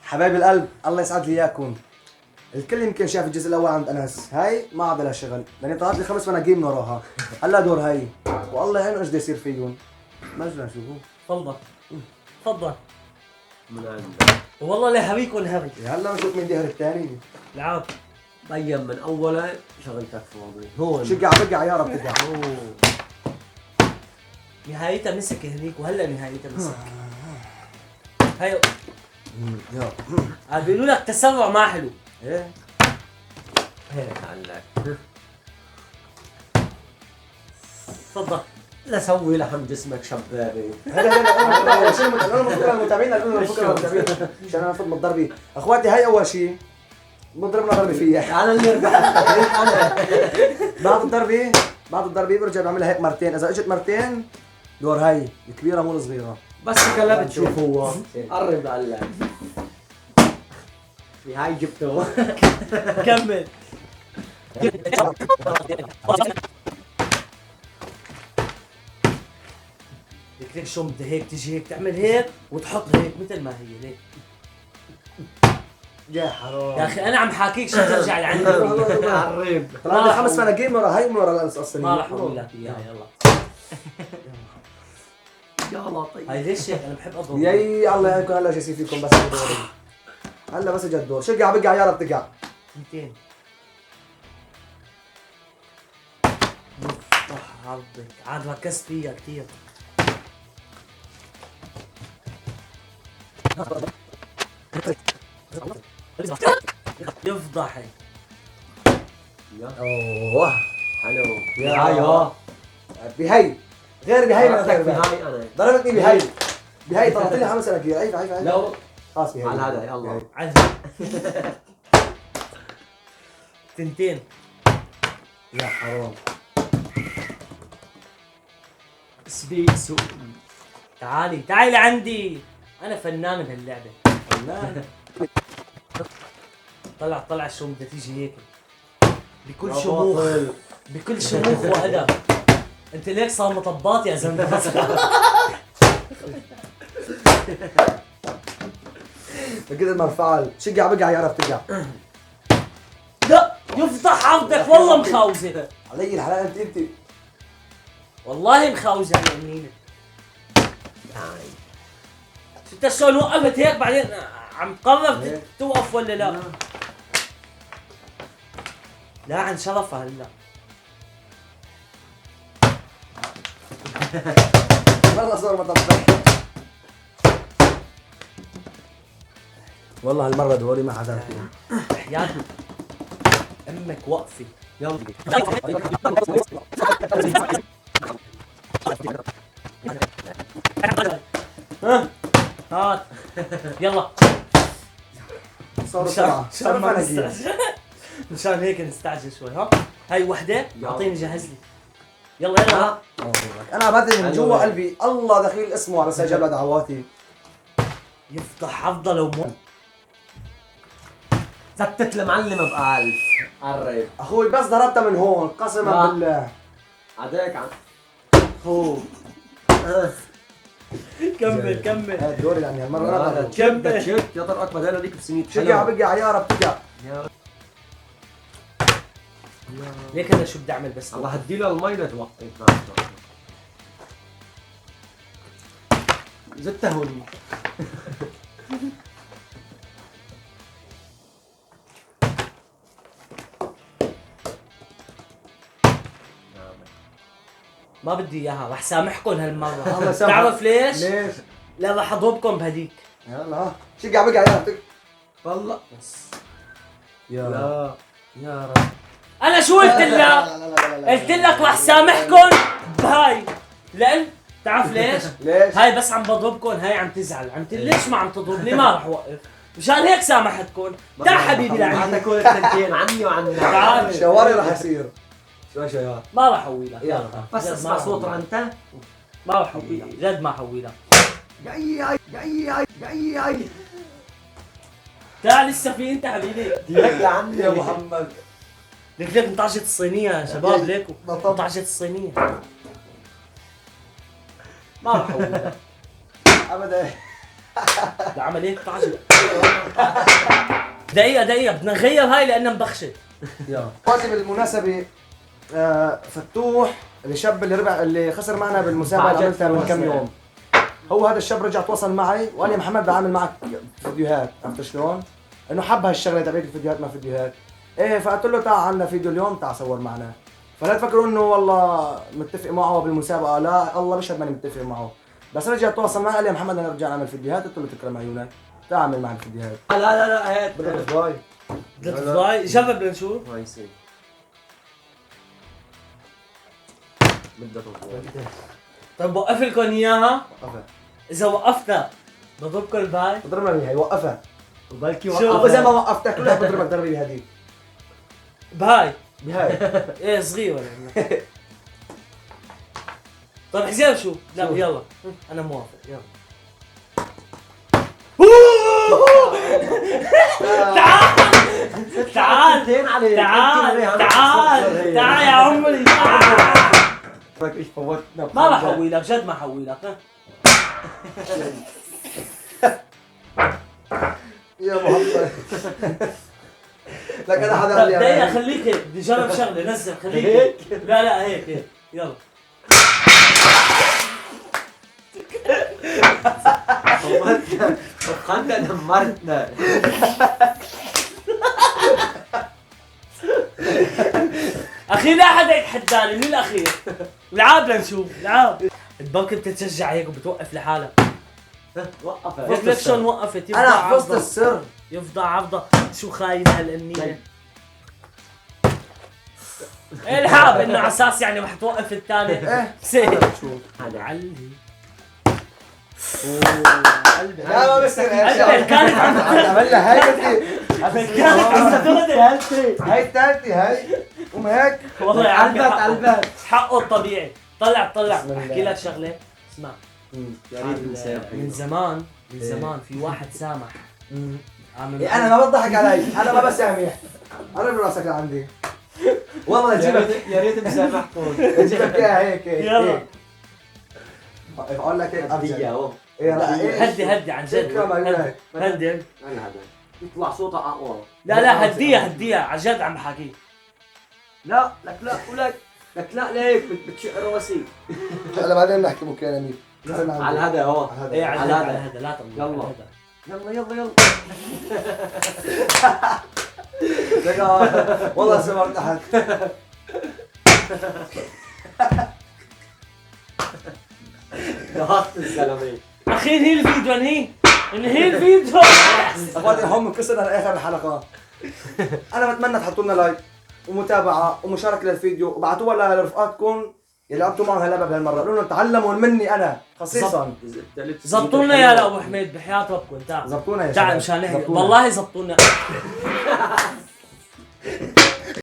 حبايب القلب الله يسعد لي اياكم. الكل يمكن شاف الجزء الاول عند انس، هاي ما عاد لها شغل لاني طلعت لي 5 مناقيم من وراها. هلا دور هاي والله يعينوا ايش بده يصير فيهم. ما جرى شو هو. تفضل تفضل. من عندك والله لا هريك ولا هري. هلا بنشوف مين دهر الثاني. العاب بين من اوله شغلتك فاضي هون. شقع بقع يا رب تقع. نهايتها مسك هنيك وهلا نهايتها مسك. هاي بيقولوا لك تسرع ما حلو. ايه هيك علك. تفضل. لا سوي لحم جسمك شبابي. هلا شو المفكر المتابعين قالوا لنا المفكر المتابعين عشان انا افوت بالضربه. اخواتي هاي اول شيء بضربنا ضربه فيها. انا اللي ربحت انا. بعد الضربه برجع بعملها هيك مرتين، اذا اجت مرتين دور هاي الكبيره مو الصغيره. بس كلبت شوف هو قرب علك. في هاي جبته. كمل. ليك شو بدها هيك تجي هيك تعمل هيك وتحط هيك مثل ما هي ليك. يا حرام يا اخي انا عم حاكيك شو ترجع لعندي. قرب. طلع لي 5 مناقيم ورا هاي من ورا القصه. ما راح اقول لك اياها يلا. يا لطيف. هاي ليش هيك انا بحب اضرب. ياي الله يعينكم هلا شو يصير فيكم بس دوري. هلا بس اجى الدور شقع بقع يا رب تقع. 200. عرضك عاد ركزت فيها كثير. يفضحي. اوه حلو. يا هاي بهي غير بهي ما غير في بهي. هاي انا. ضربتني بهي طلعت لي 5 مناقيم. عيب عيب عيب. لو خلاص بهي على هذا يلا. عاد 200. يا حرام سبيكسو. تعالي لعندي. انا فنان بهاللعبه. فنان. طلع شو بدها تيجي هيك بكل يا شموخ. باطل. بكل شموخ وادب. انت ليك صار مطبات يا زلمه. بقدر ما انفعل شقع بقع يا رب تقع. لا يفضح عرضك والله مخاوزه. علي الحلال انت والله مخاوزه يا امينه. انت شلون وقفت هيك بعدين عم تقرر توقف ولا لا؟ لا عن شرفها هلا. والله صار مطبخ. والله هالمرة دوري ما حدا فيهم. حياتي امك وقفي. يلا. ها هات يلا. صار بسرعة. صار ما مناقيم. نستعجل. مشان هيك نستعجل شوي. ها هاي وحده اعطيني جهز لي. يلا يلا. انا بدري من جوا قلبي الله دخيل اسمه على سجل دعواتي. يفضح افضل ومو. ثبتت المعلم بألف. قرب. اخوي بس ضربتها من هون قسما لا. بالله. عديك عم. هو كمل. هاد دوري يعني هالمرة انا هذا ضرب. تشب تشب يا طرقك بدل هذيك بسنين. شقع بقع يا رب تقع. ليك انا شو بدي اعمل بس. الله هدي له المي لتوقف. زدتها هون. ما بدي اياها رح سامحكم هالمره. الله يسامحك. بتعرف ليش؟ ليش؟ لا رح اضربكم بهديك. يلا ها شقع بقع يا رب تقع. والله بس يا لا. يا رب. انا شو قلت لك؟ لا. قلت لك رح سامحكم بهاي. لان تعرف ليش؟ ليش؟ هاي بس عم بضربكم. هاي عم تزعل. ليش ما عم تضربني؟ ما رح اوقف. مشان هيك سامحتكم. تعال حبيبي لعندي. بعد كل التنتين عني وعن تعال. شواري رح يصير. شوي ما رح احوي لك. يلا. بس جد اسمع ما صوت رح أحوي لك. رنته. ما رح احوي لك. جد ما احوي لك. جاي تعال لسه في انت حبيبي. لك لعني يا محمد. ليك انطعشت الصينية يا شباب. ليكوا انطعشت الصينية. ما رح اقول ابدا العمل هيك تعجب. دقيقة بدنا نغير هاي لأنها مبخشت. يلا وقتي بالمناسبة فتوح الشاب اللي خسر معنا بالمسابقة اللي عملتها من كم يوم. هو هذا الشاب رجع تواصل معي وقال لي محمد بعمل معك فيديوهات، عرفت شلون؟ انه حب هالشغله تبعت الفيديوهات ما فيديوهات. ايه فقلت له تعال عندنا فيديو اليوم، تعال صور معنا. فلا تفكروا انه والله متفق معه بالمسابقه، لا الله بشهد ماني متفق معه. بس رجع تواصل معي قال لي يا محمد انا رجع نعمل فيديوهات، قلت له تكرم عيونك تعال اعمل معك فيديوهات. لا هات بدك صباي بدك تفضاي جرب لنشوف. هاي يصير بدك تطلع. طيب وقف لكم اياها، وقفها إذا وقفتها بضربكم الباي. بضربنا بهي وقفها، وبلكي واذا ما وقفتها كلها بضربك ضربه بهذيك بهاي بهاي. ايه صغيرة يعني. طيب حزام شو؟ لا شو؟ يلا انا موافق يلا. تعال تعال يا عمري بدك ايش فوتنا ما بحوي لك جد ما حوي لك. يا محمد لك انا حدا قال لي دقيقة خليك هيك بدي اجرب شغلة نزل خليك هيك. لا هيك يلا. خلنا دمرتنا. اخي لا حدا يتحداني من الاخير. العاب لنشوف العاب. البنك بتتشجع هيك وبتوقف لحالها. وقفها لك شلون وقفت. انا حفظت السر. يفضى عفضة شو خاينة هالأنية. ايه الحاب انه على اساس يعني رح توقف الثاني. ايه سيد شو هذا علي. لا ما بصير قلبك كانت عم عملنا هاي كانت عم تغدر. هاي الثالثة هاي قوم هيك والله يا عمي قلبك حقه. قلبك. حقه الطبيعي. طلع بسم الله. احكي لك شغلة اسمع. يا ريت نسامح. من زمان في واحد سامح. عامل إيه انا ما بضحك علي، انا ما بسامح. انا براسك لعندي والله جيبك يا ريت مسامحكم. جيبك اياها هيك يلا. اقول لك هيك هدية اهو. إيه لا إيه. هدي عن جد. إكرام عيونك. هدي انا هذا يطلع صوته اقوى. لا هديها عن جد عم بحكي. لا ولك لك لا ليك بتشق راسي. هلا بعدين نحكي مكالمة على هذا اهو. ايه على على هذا. هذا لا تقول. يلا. على هذا. يلا والله سمعت تحت. ضغطت الزلمه. اخي انهي الفيديو انهي الفيديو. اخواتي الحم كسرنا لاخر الحلقة. انا بتمنى تحطوا لنا لايك ومتابعة ومشاركة للفيديو وابعتوها لرفقاتكم اللي لعبتوا معهم هلا بهالمرة، قولوا لهم تعلموا مني انا خصيصا. زبطونا يا لا ابو حميد بحياة ربكم تعال. زبطونا يا تعال شباب. مشان نحكي زبطونا. والله زبطونا.